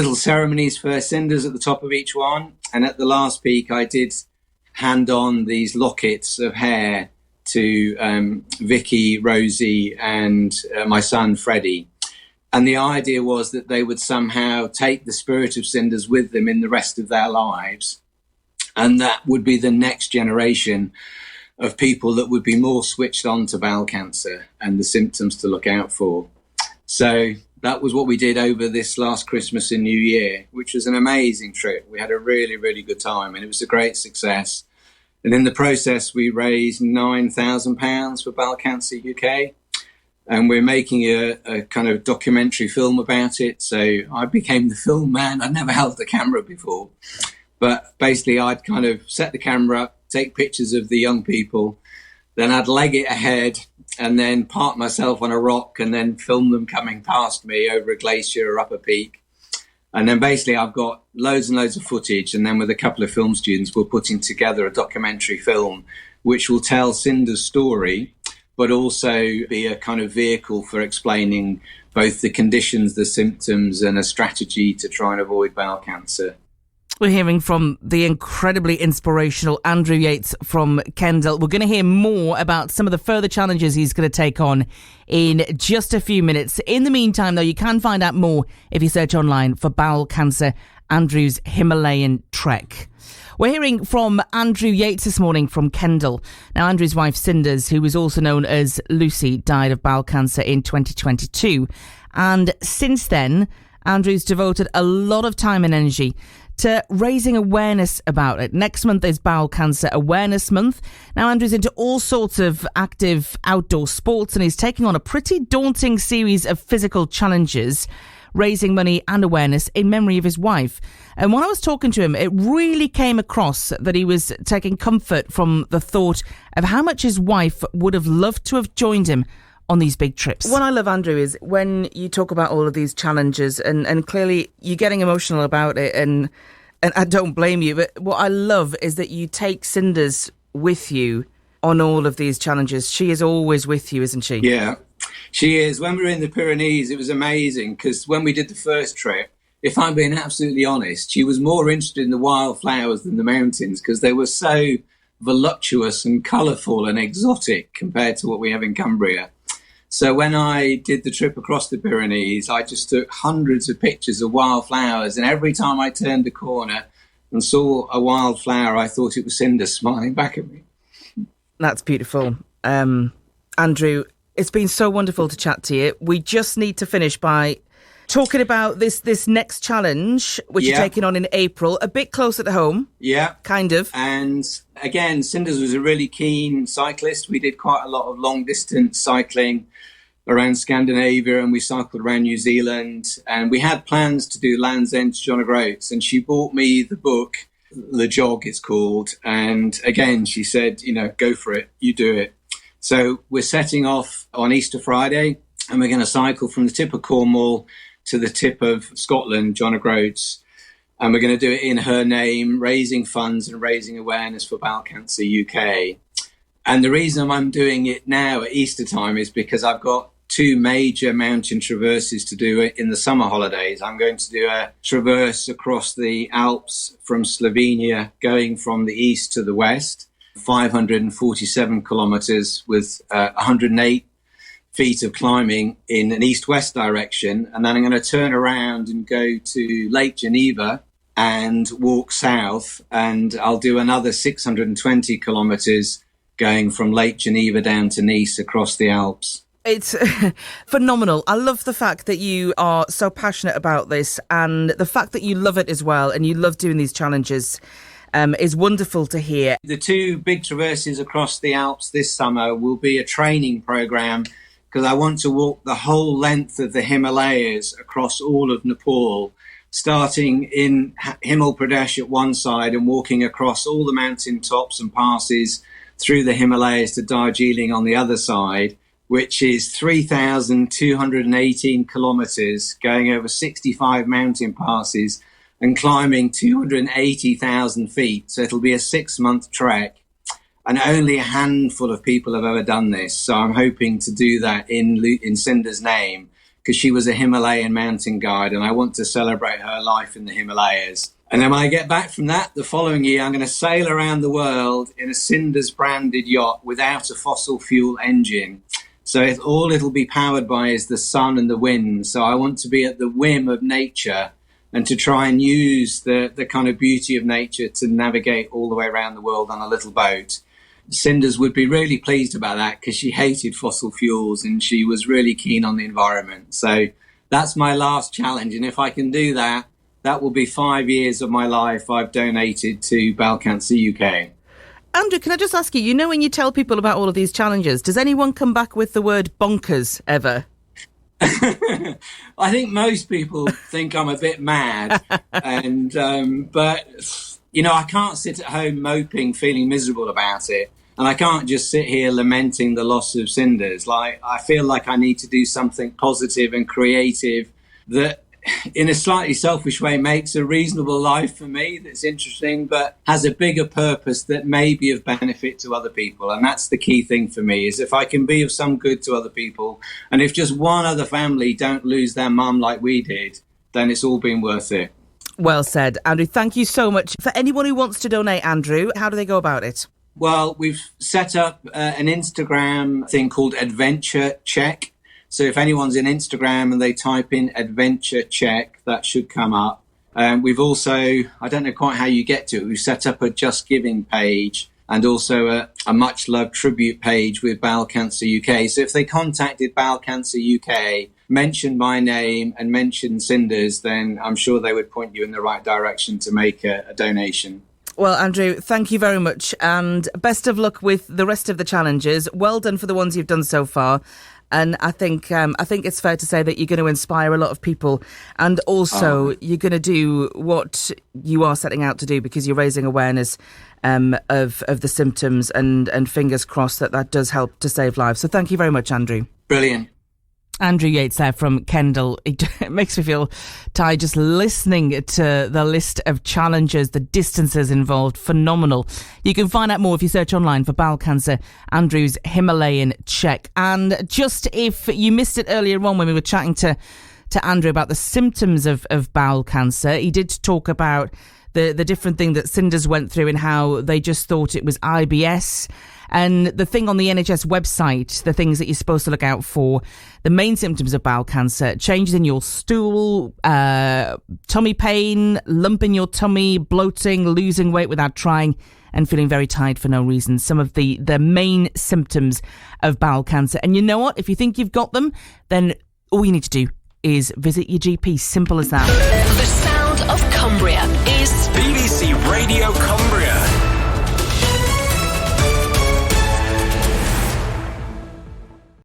little ceremonies for Cinders at the top of each one. And at the last peak, I did hand on these lockets of hair to Vicky, Rosie, and my son, Freddie. And the idea was that they would somehow take the spirit of Cinders with them in the rest of their lives. And that would be the next generation of people that would be more switched on to bowel cancer and the symptoms to look out for. So that was what we did over this last Christmas and New Year, which was an amazing trip. We had a really, really good time, and it was a great success. And in the process, we raised £9,000 for Bowel Cancer UK. And we're making a kind of documentary film about it. So I became the film man. I'd never held the camera before. But basically, I'd kind of set the camera up, take pictures of the young people, then I'd leg it ahead and then park myself on a rock and then film them coming past me over a glacier or up a peak. And then basically I've got loads and loads of footage, and then with a couple of film students, we're putting together a documentary film which will tell Cinders' story, but also be a kind of vehicle for explaining both the conditions, the symptoms, and a strategy to try and avoid bowel cancer. We're hearing from the incredibly inspirational Andrew Yeats from Kendal. We're going to hear more about some of the further challenges he's going to take on in just a few minutes. In the meantime, though, you can find out more if you search online for Bowel Cancer, Andrew's Himalayan Trek. We're hearing from Andrew Yeats this morning from Kendal. Now, Andrew's wife, Cinders, who was also known as Lucy, died of bowel cancer in 2022. And since then, Andrew's devoted a lot of time and energy to raising awareness about it. Next month is Bowel Cancer Awareness Month. Now, Andrew's into all sorts of active outdoor sports, and he's taking on a pretty daunting series of physical challenges, raising money and awareness in memory of his wife. And when I was talking to him, it really came across that he was taking comfort from the thought of how much his wife would have loved to have joined him on these big trips. What I love, Andrew, is when you talk about all of these challenges, and clearly you're getting emotional about it, and I don't blame you, but what I love is that you take Cinders with you on all of these challenges. She is always with you, isn't she? Yeah, she is. When we were in the Pyrenees, it was amazing, because when we did the first trip, if I'm being absolutely honest, she was more interested in the wildflowers than the mountains, because they were so voluptuous and colourful and exotic compared to what we have in Cumbria. So when I did the trip across the Pyrenees, I just took hundreds of pictures of wildflowers. And every time I turned a corner and saw a wildflower, I thought it was Cinders smiling back at me. That's beautiful. Andrew, it's been so wonderful to chat to you. We just need to finish by talking about this next challenge, which you're taking on in April, a bit closer to home. Yeah. Kind of. And again, Cinders was a really keen cyclist. We did quite a lot of long distance cycling around Scandinavia, and we cycled around New Zealand, and we had plans to do Land's End to John O'Groats, and she bought me the book, LeJog it's called, and again she said, go for it, you do it. So we're setting off on Easter Friday, and we're going to cycle from the tip of Cornwall to the tip of Scotland, John O'Groats, and we're going to do it in her name, raising funds and raising awareness for Bowel Cancer UK. And the reason I'm doing it now at Easter time is because I've got two major mountain traverses to do in the summer holidays. I'm going to do a traverse across the Alps from Slovenia, going from the east to the west, 547 kilometres with 108 feet of climbing in an east-west direction. And then I'm going to turn around and go to Lake Geneva and walk south. And I'll do another 620 kilometres going from Lake Geneva down to Nice across the Alps. It's phenomenal. I love the fact that you are so passionate about this, and the fact that you love it as well, and you love doing these challenges is wonderful to hear. The two big traverses across the Alps this summer will be a training programme, because I want to walk the whole length of the Himalayas across all of Nepal, starting in Himachal Pradesh at one side and walking across all the mountain tops and passes through the Himalayas to Darjeeling on the other side, which is 3,218 kilometres, going over 65 mountain passes and climbing 280,000 feet. So it'll be a 6-month trek. And only a handful of people have ever done this. So I'm hoping to do that in Cinders' name, because she was a Himalayan mountain guide, and I want to celebrate her life in the Himalayas. And then when I get back from that, the following year, I'm going to sail around the world in a Cinders branded yacht without a fossil fuel engine. So all it'll be powered by is the sun and the wind. So I want to be at the whim of nature and to try and use the kind of beauty of nature to navigate all the way around the world on a little boat. Cinders would be really pleased about that because she hated fossil fuels and she was really keen on the environment. So that's my last challenge. And if I can do that, that will be 5 years of my life I've donated to Bowel Cancer UK. Andrew, can I just ask you, you know, when you tell people about all of these challenges, does anyone come back with the word bonkers ever? I think most people think I'm a bit mad. But, you know, I can't sit at home moping, feeling miserable about it. And I can't just sit here lamenting the loss of Cinders. Like, I feel like I need to do something positive and creative that, in a slightly selfish way, makes a reasonable life for me that's interesting, but has a bigger purpose that may be of benefit to other people. And that's the key thing for me, is if I can be of some good to other people, and if just one other family don't lose their mum like we did, then it's all been worth it. Well said, Andrew. Thank you so much. For anyone who wants to donate, Andrew, how do they go about it? Well, we've set up an Instagram thing called Adventure Check. So if anyone's in Instagram and they type in Adventure Check, that should come up. We've also, I don't know quite how you get to it, we've set up a Just Giving page and also a Much Loved tribute page with Bowel Cancer UK. So if they contacted Bowel Cancer UK, mentioned my name and mentioned Cinders, then I'm sure they would point you in the right direction to make a donation. Well, Andrew, thank you very much and best of luck with the rest of the challenges. Well done for the ones you've done so far. And I think it's fair to say that you're going to inspire a lot of people, and also you're going to do what you are setting out to do because you're raising awareness of the symptoms, and fingers crossed that does help to save lives. So thank you very much, Andrew. Brilliant. Andrew Yeats there from Kendal. It makes me feel tired just listening to the list of challenges, the distances involved. Phenomenal. You can find out more if you search online for Bowel Cancer, Andrew's Himalayan Check. And just if you missed it earlier on when we were chatting to Andrew about the symptoms of bowel cancer, he did talk about the different thing that Cinders went through and how they just thought it was IBS. And the thing on the NHS website, the things that you're supposed to look out for, the main symptoms of bowel cancer: changes in your stool, tummy pain, lump in your tummy, bloating, losing weight without trying, and feeling very tired for no reason. Some of the main symptoms of bowel cancer. And you know what? If you think you've got them, then all you need to do is visit your GP. Simple as that.